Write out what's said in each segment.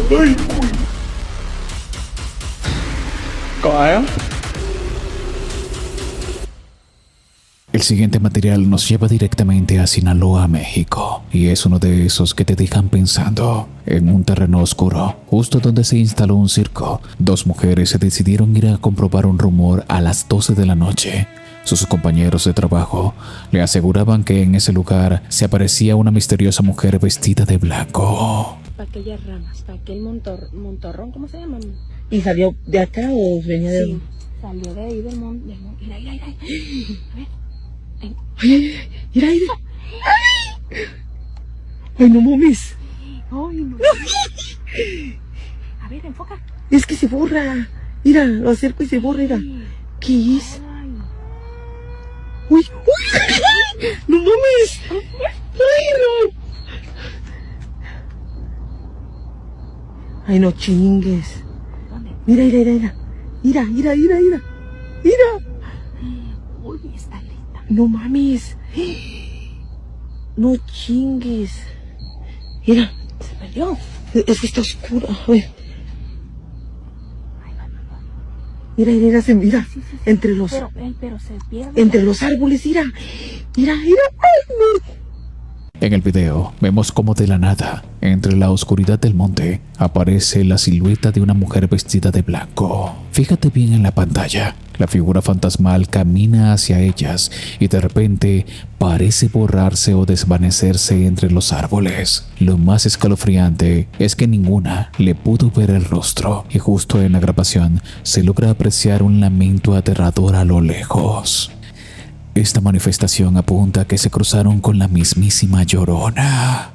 Ay, có ai không? El siguiente material nos lleva directamente a Sinaloa, México, y es uno de esos que te dejan pensando. En un terreno oscuro, justo donde se instaló un circo, dos mujeres se decidieron ir a comprobar un rumor a las 12 de la noche. Sus compañeros de trabajo le aseguraban que en ese lugar se aparecía una misteriosa mujer vestida de blanco. Para aquellas ramas, para aquel montorrón, ¿cómo se llama? ¿Y salió de acá o venía de...? Sí, salió de ahí del monte. Mira, mira, mira. A ver. Ay, mira, mira. Ay, no mames. Ay, no. A ver, enfoca. Es que se borra. Mira, lo acerco y se borra, mira. ¿Qué es? Ay, Uy, uy. No mames. Ay, no. Ay, no chingues. ¿dónde? Mira, mira, mira, mira. Mira, mira, mira, mira. Mira. Uy, está lista. No mames. No chingues. Mira. Se perdió. Es que está oscura. A ver. Mira, mira, se mira. Sí, sí, sí. Entre los... Pero se pierde. Entre los árboles, mira. Mira, mira. Ay, no. En el video vemos cómo de la nada, entre la oscuridad del monte, aparece la silueta de una mujer vestida de blanco. Fíjate bien en la pantalla. La figura fantasmal camina hacia ellas y de repente parece borrarse o desvanecerse entre los árboles. Lo más escalofriante es que ninguna le pudo ver el rostro y justo en la grabación se logra apreciar un lamento aterrador a lo lejos. Esta manifestación apunta a que se cruzaron con la mismísima Llorona.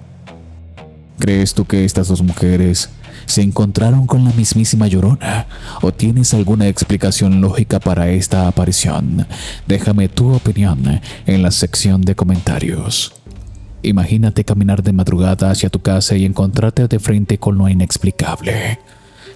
¿Crees tú que estas dos mujeres se encontraron con la mismísima Llorona? ¿O tienes alguna explicación lógica para esta aparición? Déjame tu opinión en la sección de comentarios. Imagínate caminar de madrugada hacia tu casa y encontrarte de frente con lo inexplicable.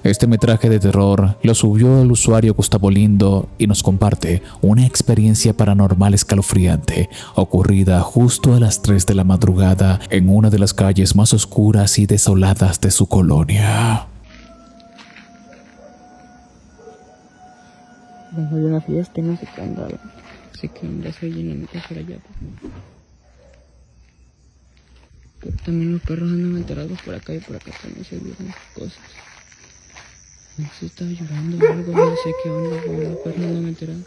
Este metraje de terror lo subió el usuario Gustavo Lindo y nos comparte una experiencia paranormal escalofriante ocurrida justo a las 3 de la madrugada en una de las calles más oscuras y desoladas de su colonia. Vengo de una fiesta y no sé qué andaba. Así que ya se llenan por allá. Pero también los perros andan enterados por acá y por acá también se vieron cosas. No sé si estaba llorando o algo, no sé qué onda, pero los perros andan enterados.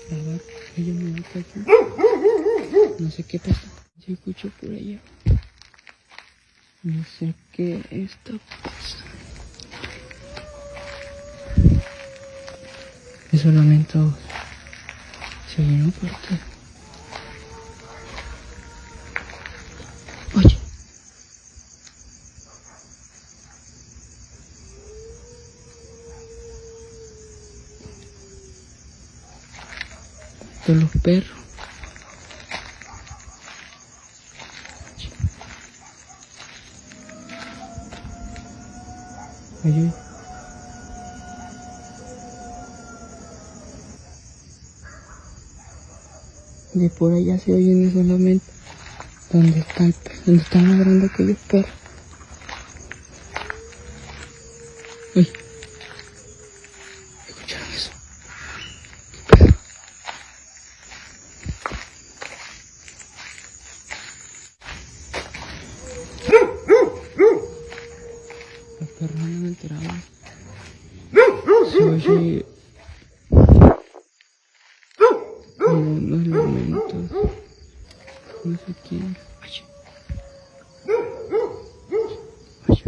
La vaca, ella me va aquí. No sé qué pasa. Se escuchó por allá. No sé qué está pasando. Esos lamentos se oyeron fuerte. Oye. De los perros. Oye. De por allá se oyen esos lamentos. ¿Dónde están ladrando aquellos perros? Uy. ¿Escucharon eso? ¿Qué pedo? Los perros andan enterados. Se oye como unos lamentos. No sé quién. Oye. Oye.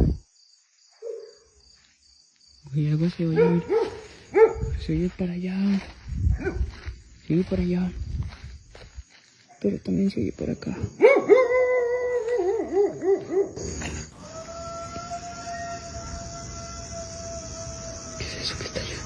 Oye, algo se oye. Mira. Se oye para allá. Se oye para allá. Pero también se oye por acá. ¿Qué es eso que está allá?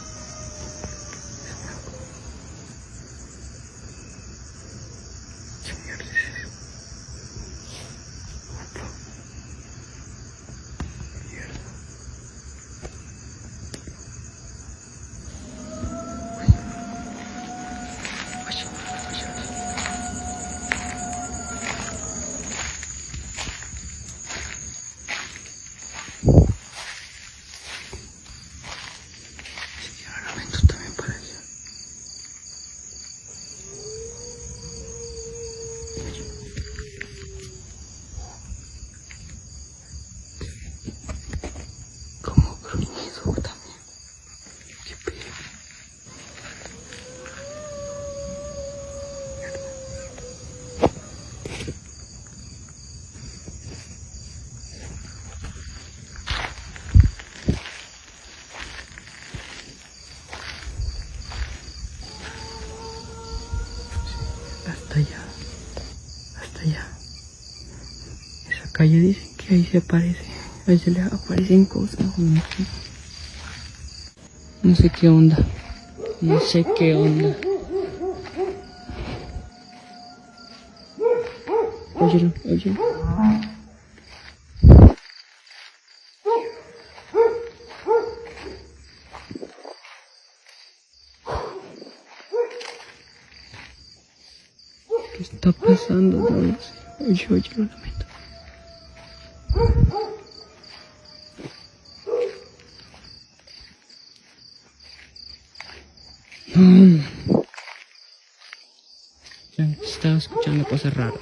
calle dicen que ahí se aparece, ahí se les aparecen cosas. No sé qué onda. No sé qué onda. Óyelo, óyelo. ¿Qué está pasando? No lo sé. Oye, oye, lo lamento. Estaba escuchando cosas raras.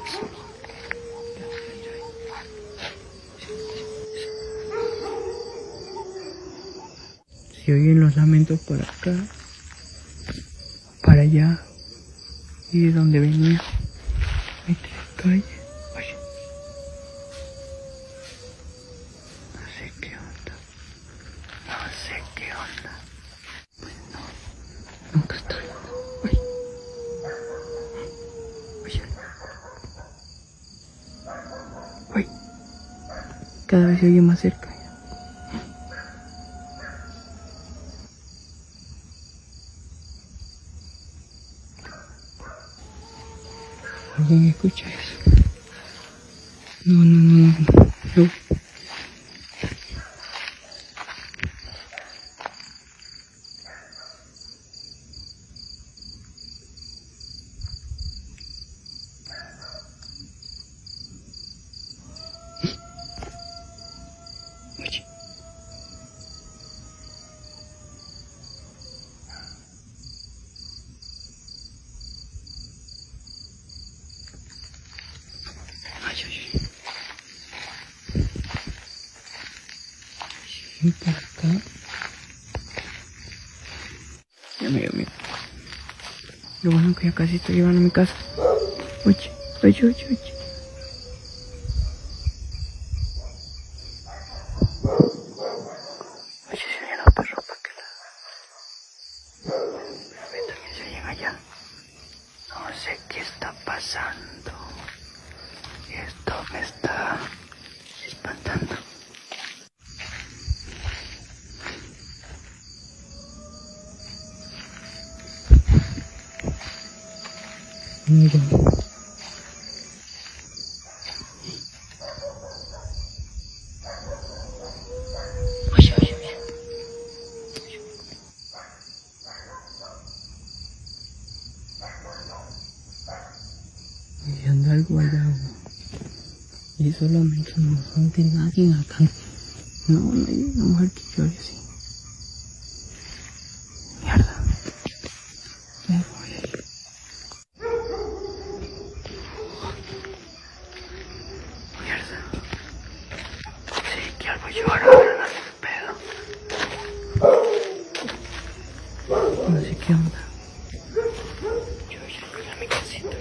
Se oyen los lamentos por acá, para allá, y de donde venía. Vete a la calle. Oye. No sé qué onda. No sé qué onda. Pues no. Nunca estoy. Oye. Oye. Oye. Cada vez se oye más cerca. ¿Alguien escucha eso? No. Oye. Ay. Sí, por acá. Ya me. Lo bueno que ya casi estoy llegando a mi casa. Oye. Oye, se oyen los perros para que también se oyen allá. No sé qué está pasando. Esto me está espantando. Mira. Oye. Y anda algo allá. Y solamente no son que nadie acá. No hay una mujer que llore así. Mierda. Me voy a ir. Mierda. Sí, que algo llora ahora, no es pedo. No sé qué onda. Yo llegué a mi casita.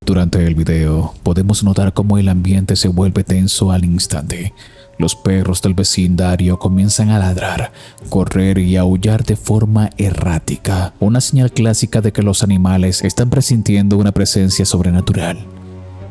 Durante el video podemos notar cómo el ambiente se vuelve tenso al instante. Los perros del vecindario comienzan a ladrar, correr y aullar de forma errática, una señal clásica de que los animales están presintiendo una presencia sobrenatural.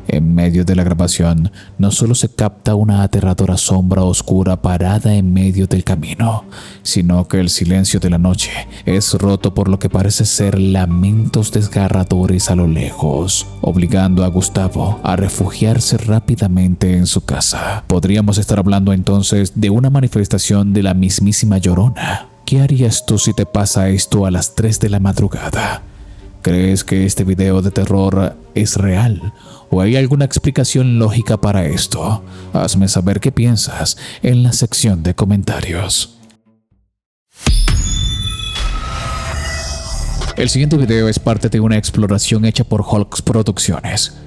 En medio de la grabación, no solo se capta una aterradora sombra oscura parada en medio del camino, sino que el silencio de la noche es roto por lo que parece ser lamentos desgarradores a lo lejos, obligando a Gustavo a refugiarse rápidamente en su casa. Podríamos estar hablando entonces de una manifestación de la mismísima Llorona. ¿Qué harías tú si te pasa esto a las 3 de la madrugada? ¿Crees que este video de terror es real? ¿O hay alguna explicación lógica para esto? Hazme saber qué piensas en la sección de comentarios. El siguiente video es parte de una exploración hecha por Hulks Producciones.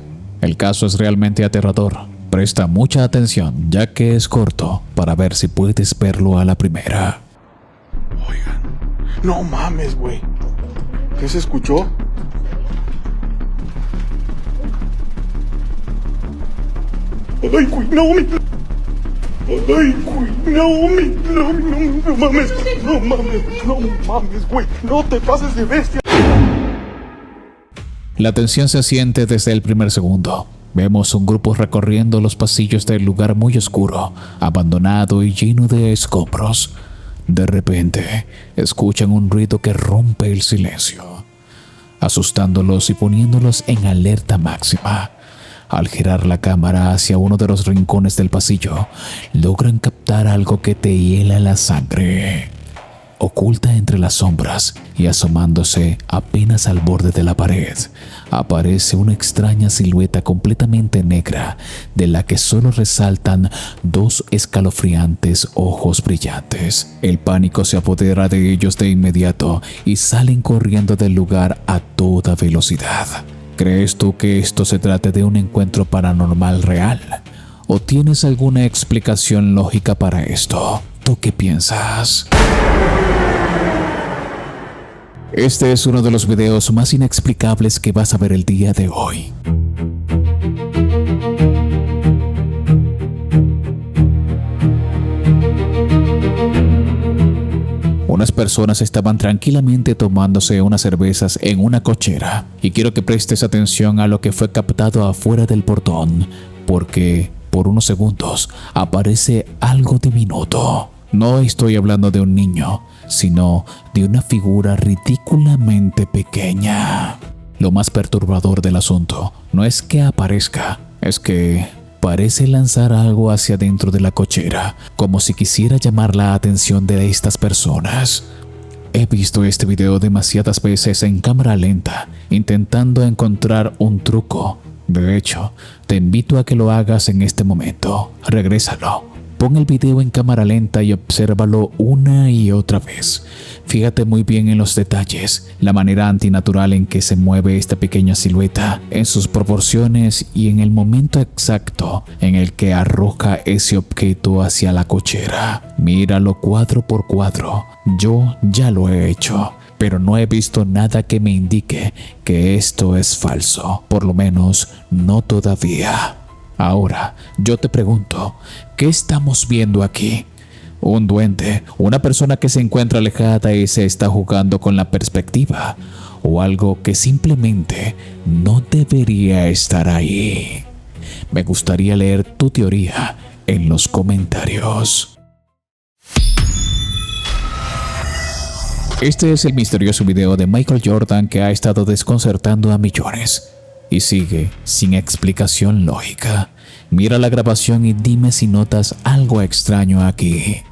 El caso es realmente aterrador. Presta mucha atención, ya que es corto, para ver si puedes verlo a la primera. Oigan, no mames, güey. ¿Qué se escuchó? Ay, güey, no, Ay, güey, no mames, güey, no te pases de bestia. La tensión se siente desde el primer segundo. Vemos un grupo recorriendo los pasillos del lugar muy oscuro, abandonado y lleno de escombros. De repente, escuchan un ruido que rompe el silencio, asustándolos y poniéndolos en alerta máxima. Al girar la cámara hacia uno de los rincones del pasillo, logran captar algo que te hiela la sangre. Oculta entre las sombras y asomándose apenas al borde de la pared, aparece una extraña silueta completamente negra, de la que solo resaltan dos escalofriantes ojos brillantes. El pánico se apodera de ellos de inmediato y salen corriendo del lugar a toda velocidad. ¿Crees tú que esto se trate de un encuentro paranormal real? ¿O tienes alguna explicación lógica para esto? ¿Tú qué piensas? Este es uno de los videos más inexplicables que vas a ver el día de hoy. Unas personas estaban tranquilamente tomándose unas cervezas en una cochera, y quiero que prestes atención a lo que fue captado afuera del portón, porque por unos segundos aparece algo diminuto. No estoy hablando de un niño, sino de una figura ridículamente pequeña. Lo más perturbador del asunto no es que aparezca, es que parece lanzar algo hacia dentro de la cochera, como si quisiera llamar la atención de estas personas. He visto este video demasiadas veces en cámara lenta, intentando encontrar un truco. De hecho, te invito a que lo hagas en este momento. Regrésalo. Pon el video en cámara lenta y obsérvalo una y otra vez. Fíjate muy bien en los detalles, la manera antinatural en que se mueve esta pequeña silueta, en sus proporciones y en el momento exacto en el que arroja ese objeto hacia la cochera. Míralo cuadro por cuadro. Yo ya lo he hecho, pero no he visto nada que me indique que esto es falso, por lo menos no todavía. Ahora, yo te pregunto, ¿qué estamos viendo aquí? ¿Un duende? ¿Una persona que se encuentra alejada y se está jugando con la perspectiva? ¿O algo que simplemente no debería estar ahí? Me gustaría leer tu teoría en los comentarios. Este es el misterioso video de Michael Jordan que ha estado desconcertando a millones. Y sigue sin explicación lógica. Mira la grabación y dime si notas algo extraño aquí.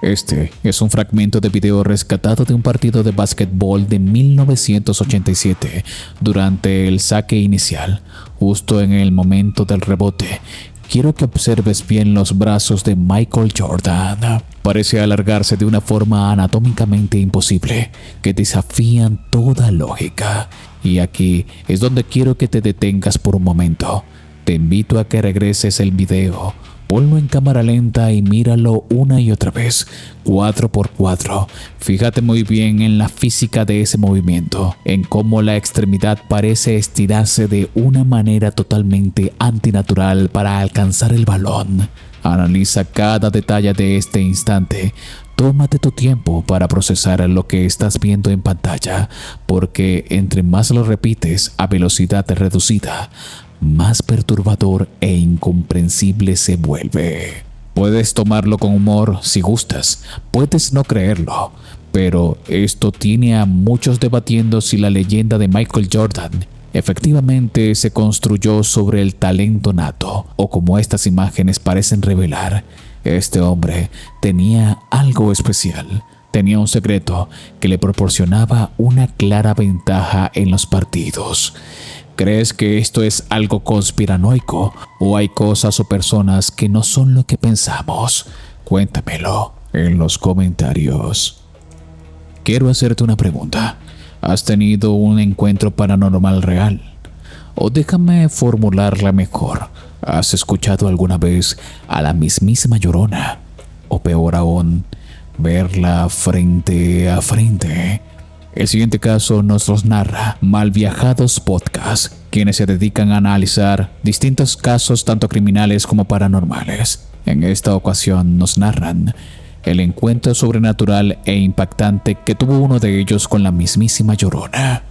Este es un fragmento de video rescatado de un partido de básquetbol de 1987 durante el saque inicial, justo en el momento del rebote. Quiero que observes bien los brazos de Michael Jordan. Parece alargarse de una forma anatómicamente imposible, que desafían toda lógica. Y aquí es donde quiero que te detengas por un momento. Te invito a que regreses el video. Ponlo en cámara lenta y míralo una y otra vez, cuadro por cuadro. Fíjate muy bien en la física de ese movimiento, en cómo la extremidad parece estirarse de una manera totalmente antinatural para alcanzar el balón. Analiza cada detalle de este instante. Tómate tu tiempo para procesar lo que estás viendo en pantalla, porque entre más lo repites a velocidad reducida, más perturbador e incomprensible se vuelve. Puedes tomarlo con humor si gustas, puedes no creerlo, pero esto tiene a muchos debatiendo si la leyenda de Michael Jordan efectivamente se construyó sobre el talento nato, o como estas imágenes parecen revelar, este hombre tenía algo especial. Tenía un secreto que le proporcionaba una clara ventaja en los partidos. ¿Crees que esto es algo conspiranoico o hay cosas o personas que no son lo que pensamos? Cuéntamelo en los comentarios. Quiero hacerte una pregunta. ¿Has tenido un encuentro paranormal real? O déjame formularla mejor. ¿Has escuchado alguna vez a la mismísima Llorona? O peor aún, verla frente a frente. El siguiente caso nos los narra Malviajados Podcast, quienes se dedican a analizar distintos casos tanto criminales como paranormales. En esta ocasión nos narran el encuentro sobrenatural e impactante que tuvo uno de ellos con la mismísima Llorona.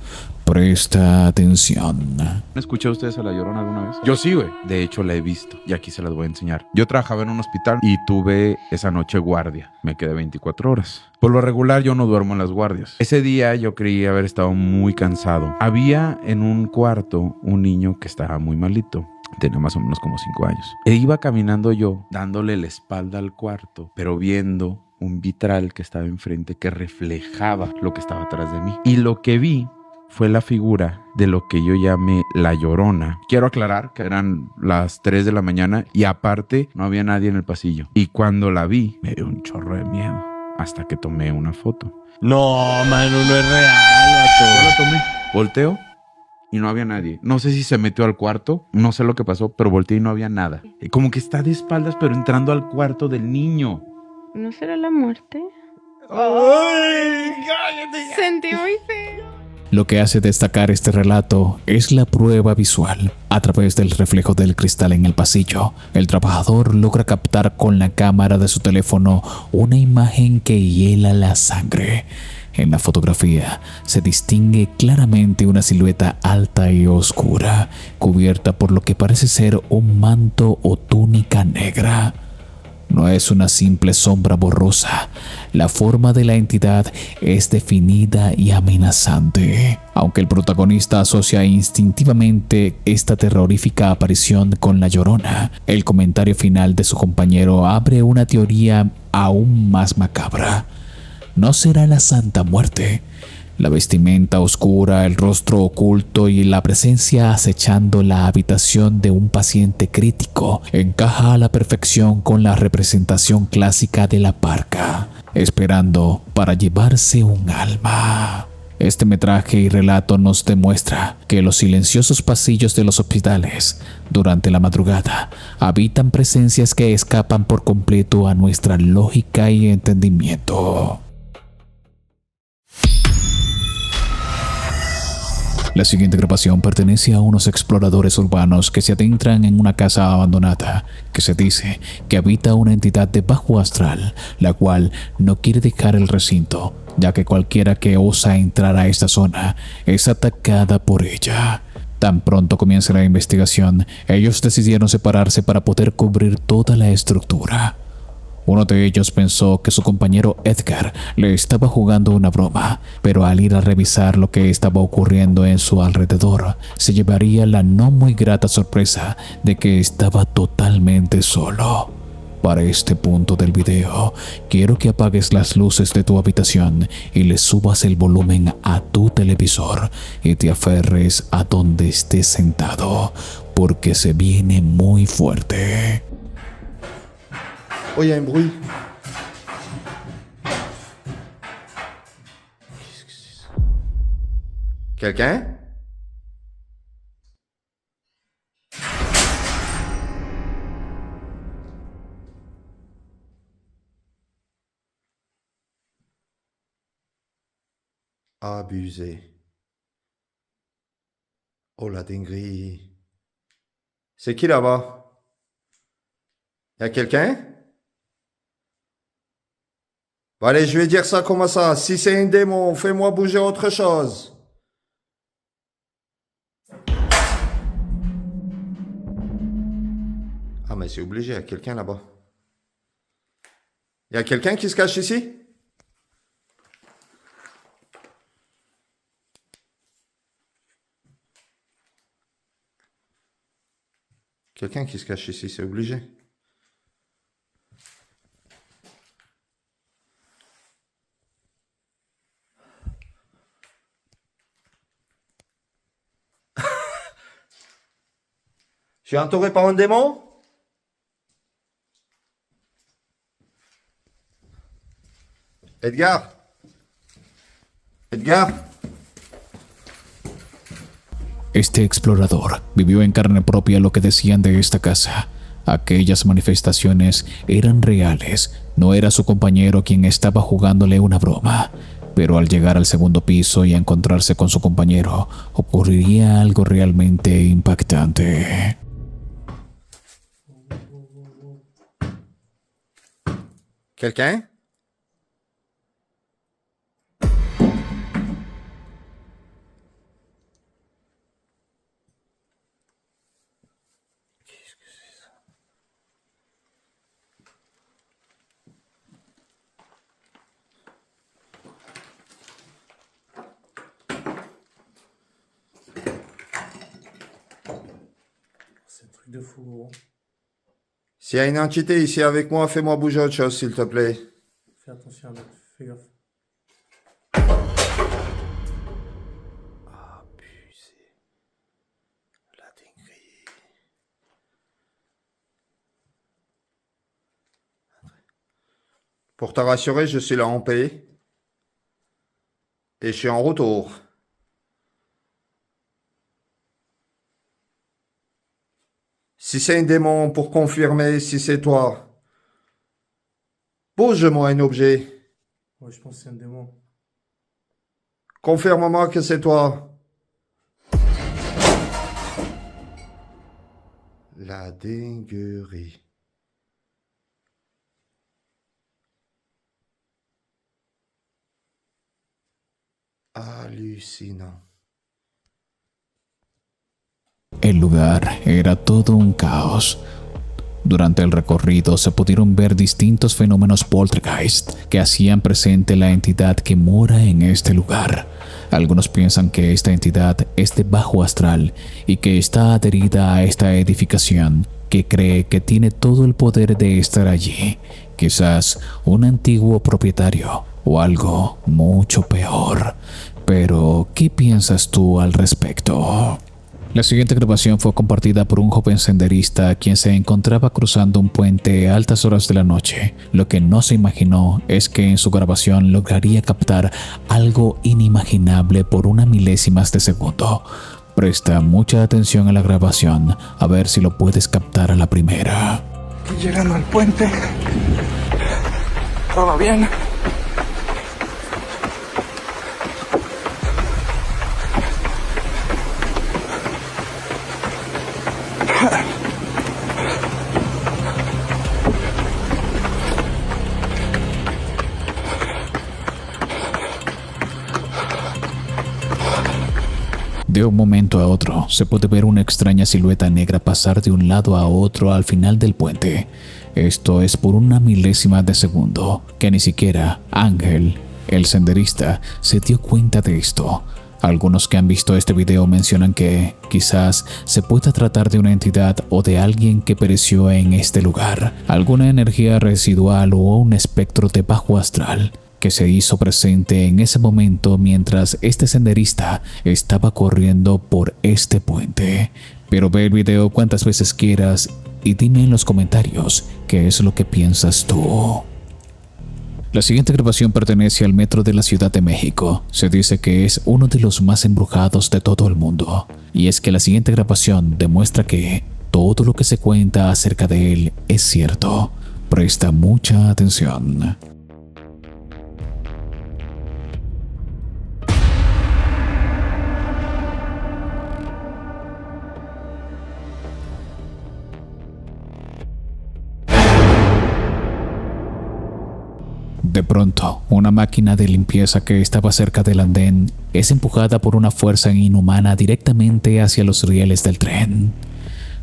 Presta atención. ¿Han escuchado ustedes a La Llorona alguna vez? Yo sí, güey. De hecho, la he visto y aquí se las voy a enseñar. Yo trabajaba en un hospital y tuve esa noche guardia. Me quedé 24 horas. Por lo regular, yo no duermo en las guardias. Ese día yo creí haber estado muy cansado. Había en un cuarto un niño que estaba muy malito. Tenía más o menos como 5 años. E iba caminando yo, dándole la espalda al cuarto, pero viendo un vitral que estaba enfrente que reflejaba lo que estaba atrás de mí. Y lo que vi fue la figura de lo que yo llamé La Llorona. Quiero aclarar que eran las 3 de la mañana y aparte no había nadie en el pasillo. Y cuando la vi, me dio un chorro de miedo hasta que tomé una foto. No, mano, no es real, Yo vato. la tomé, volteo y no había nadie. No sé si se metió al cuarto, no sé lo que pasó, pero volteé y no había nada. Como que está de espaldas, pero entrando al cuarto del niño. ¿No será la muerte? Ay, cállate. Sentí muy feo. Lo que hace destacar este relato es la prueba visual. A través del reflejo del cristal en el pasillo, el trabajador logra captar con la cámara de su teléfono una imagen que hiela la sangre. En la fotografía se distingue claramente una silueta alta y oscura, cubierta por lo que parece ser un manto o túnica negra. No es una simple sombra borrosa. La forma de la entidad es definida y amenazante. Aunque el protagonista asocia instintivamente esta terrorífica aparición con La Llorona, el comentario final de su compañero abre una teoría aún más macabra. ¿No será la Santa Muerte? La vestimenta oscura, el rostro oculto y la presencia acechando la habitación de un paciente crítico encaja a la perfección con la representación clásica de la parca, esperando para llevarse un alma. Este metraje y relato nos demuestra que los silenciosos pasillos de los hospitales, durante la madrugada, habitan presencias que escapan por completo a nuestra lógica y entendimiento. La siguiente grabación pertenece a unos exploradores urbanos que se adentran en una casa abandonada que se dice que habita una entidad de bajo astral, la cual no quiere dejar el recinto, ya que cualquiera que osa entrar a esta zona es atacada por ella. Tan pronto comienza la investigación, ellos decidieron separarse para poder cubrir toda la estructura. Uno de ellos pensó que su compañero Edgar le estaba jugando una broma, pero al ir a revisar lo que estaba ocurriendo en su alrededor, se llevaría la no muy grata sorpresa de que estaba totalmente solo. Para este punto del video, quiero que apagues las luces de tu habitación y le subas el volumen a tu televisor y te aferres a donde estés sentado, porque se viene muy fuerte. Oh, il y a un bruit. Quelqu'un? Abusé. Oh la dinguerie. C'est qui là-bas? Y a quelqu'un? Bon, allez, je vais dire ça comme ça. Si c'est un démon, fais-moi bouger autre chose. Ah, mais c'est obligé, il y a quelqu'un là-bas. Il y a quelqu'un qui se cache ici? Quelqu'un qui se cache ici, c'est obligé. Je suis entouré par un démon? Edgar? Edgar? Este explorador vivió en carne propia lo que decían de esta casa. Aquellas manifestaciones eran reales, no era su compañero quien estaba jugándole una broma. pero al llegar al segundo piso y encontrarse con su compañero, ocurriría algo realmente impactante. Quelqu'un? De fou, gros. S'il y a une entité ici avec moi, fais-moi bouger autre chose, s'il te plaît. Fais attention, mec. Fais gaffe. Abusé. La dinguerie. Pour te rassurer, je suis là en paix. Et je suis en retour. Si c'est un démon, pour confirmer si c'est toi, bouge-moi un objet. Ouais, je pense que c'est un démon. Confirme-moi que c'est toi. La dinguerie. Hallucinant. El lugar era todo un caos. Durante el recorrido se pudieron ver distintos fenómenos poltergeist que hacían presente la entidad que mora en este lugar. Algunos piensan que esta entidad es de bajo astral y que está adherida a esta edificación, que cree que tiene todo el poder de estar allí. Quizás un antiguo propietario o algo mucho peor. Pero, ¿qué piensas tú al respecto? La siguiente grabación fue compartida por un joven senderista quien se encontraba cruzando un puente a altas horas de la noche. Lo que no se imaginó es que en su grabación lograría captar algo inimaginable por una milésimas de segundo. Presta mucha atención a la grabación, a ver si lo puedes captar a la primera. Llegando al puente. Todo bien. De un momento a otro, se puede ver una extraña silueta negra pasar de un lado a otro al final del puente. Esto es por una milésima de segundo, que ni siquiera Ángel, el senderista, se dio cuenta de esto. Algunos que han visto este video mencionan que quizás se pueda tratar de una entidad o de alguien que pereció en este lugar, alguna energía residual o un espectro de bajo astral que se hizo presente en ese momento mientras este senderista estaba corriendo por este puente. Pero ve el video cuantas veces quieras y dime en los comentarios qué es lo que piensas tú. La siguiente grabación pertenece al metro de la Ciudad de México. Se dice que es uno de los más embrujados de todo el mundo. Y es que la siguiente grabación demuestra que todo lo que se cuenta acerca de él es cierto. Presta mucha atención. De pronto, una máquina de limpieza que estaba cerca del andén es empujada por una fuerza inhumana directamente hacia los rieles del tren.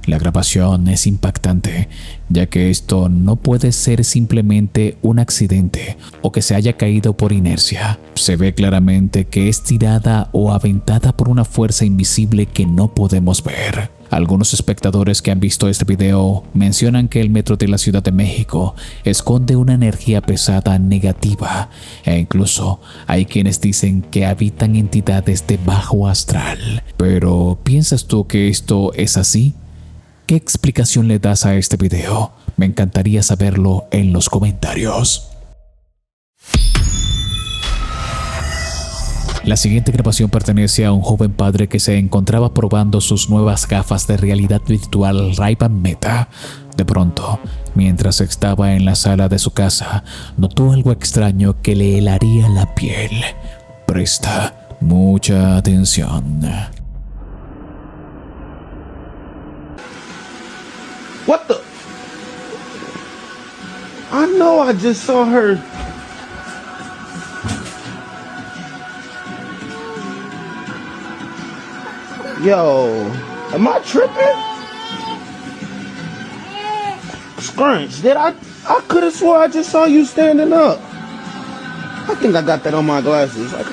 La grabación es impactante, ya que esto no puede ser simplemente un accidente o que se haya caído por inercia. Se ve claramente que es tirada o aventada por una fuerza invisible que no podemos ver. Algunos espectadores que han visto este video mencionan que el metro de la Ciudad de México esconde una energía pesada negativa e incluso hay quienes dicen que habitan entidades de bajo astral. Pero, ¿piensas tú que esto es así? ¿Qué explicación le das a este video? Me encantaría saberlo en los comentarios. La siguiente grabación pertenece a un joven padre que se encontraba probando sus nuevas gafas de realidad virtual Ray-Ban Meta. De pronto, mientras estaba en la sala de su casa, notó algo extraño que le helaría la piel. Presta mucha atención. What the? I know I just saw her. Yo, am I tripping? Scrunch, I could have swore I just saw you standing up. I think I got that on my glasses. I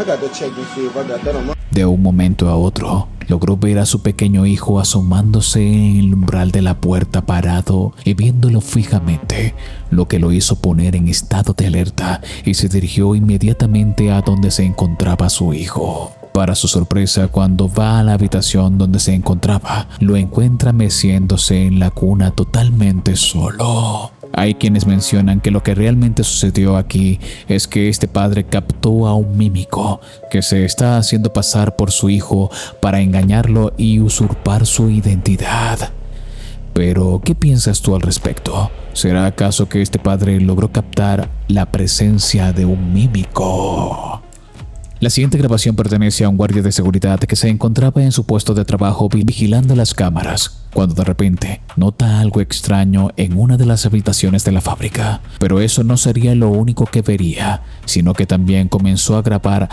got to check and see if I got that on my... De un momento a otro, logró ver a su pequeño hijo asomándose en el umbral de la puerta parado y viéndolo fijamente, lo que lo hizo poner en estado de alerta y se dirigió inmediatamente a donde se encontraba su hijo. Para su sorpresa, cuando va a la habitación donde se encontraba, lo encuentra meciéndose en la cuna totalmente solo. Hay quienes mencionan que lo que realmente sucedió aquí es que este padre captó a un mímico que se está haciendo pasar por su hijo para engañarlo y usurpar su identidad. Pero, ¿qué piensas tú al respecto? ¿Será acaso que este padre logró captar la presencia de un mímico? La siguiente grabación pertenece a un guardia de seguridad que se encontraba en su puesto de trabajo vigilando las cámaras, cuando de repente nota algo extraño en una de las habitaciones de la fábrica. Pero eso no sería lo único que vería, sino que también comenzó a grabar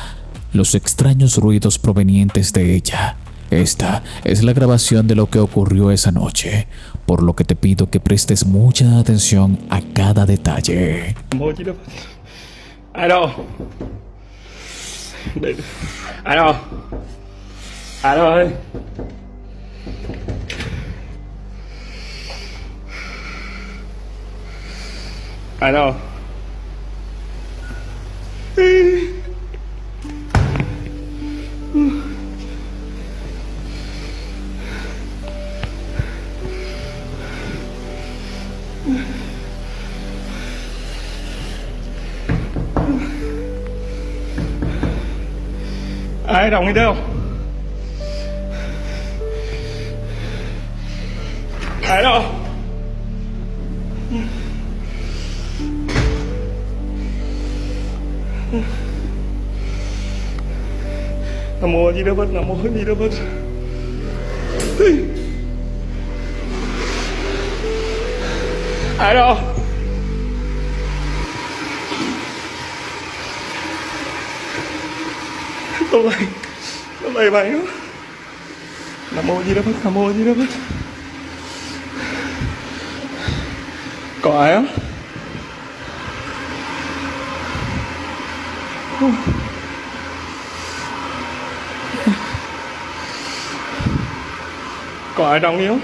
los extraños ruidos provenientes de ella. Esta es la grabación de lo que ocurrió esa noche, por lo que te pido que prestes mucha atención a cada detalle. Alo ơi. Alo. Ai đồng đi đâu? Ai đâu? Nam mô Di Đà Phật, Nam mô Di Đà Phật. Ai đâu? Tụi mày mày đó. Nam mô Di Đà Phật, Nam mô Di Đà Phật. Có ai không? Có ai trong đi không?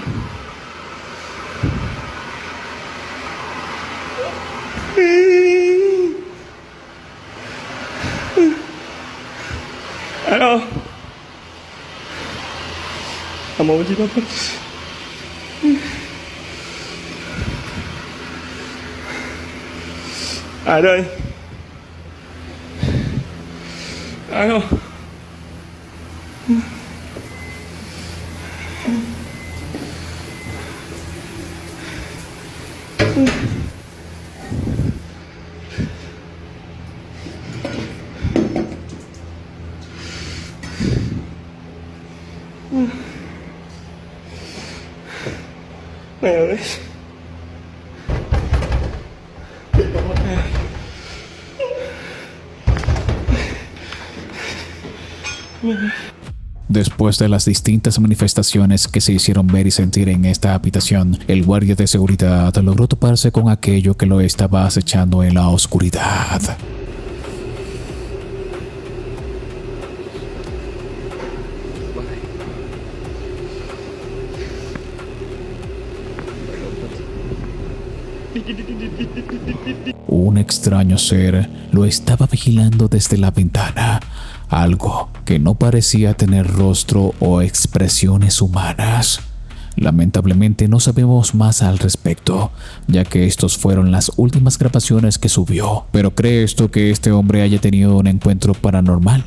Alo. Nam mô Di Đà Phật. Ai đây? Alo. Mẹ ơi. Después de las distintas manifestaciones que se hicieron ver y sentir en esta habitación, el guardia de seguridad logró toparse con aquello que lo estaba acechando en la oscuridad. Un extraño ser lo estaba vigilando desde la ventana, algo que no parecía tener rostro o expresiones humanas. Lamentablemente no sabemos más al respecto, ya que estos fueron las últimas grabaciones que subió. ¿Pero crees tú que este hombre haya tenido un encuentro paranormal?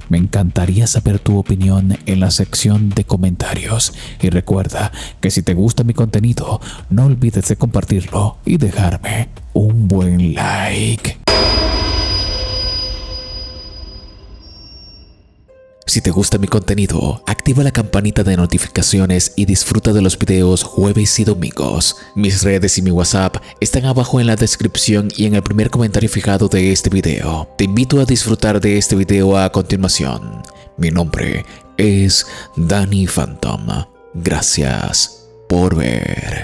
Me encantaría saber tu opinión en la sección de comentarios. Y recuerda que si te gusta mi contenido, no olvides de compartirlo y dejarme un buen like. Si te gusta mi contenido, activa la campanita de notificaciones y disfruta de los videos jueves y domingos. Mis redes y mi WhatsApp están abajo en la descripción y en el primer comentario fijado de este video. Te invito a disfrutar de este video a continuación. Mi nombre es Danny Phantom. Gracias por ver.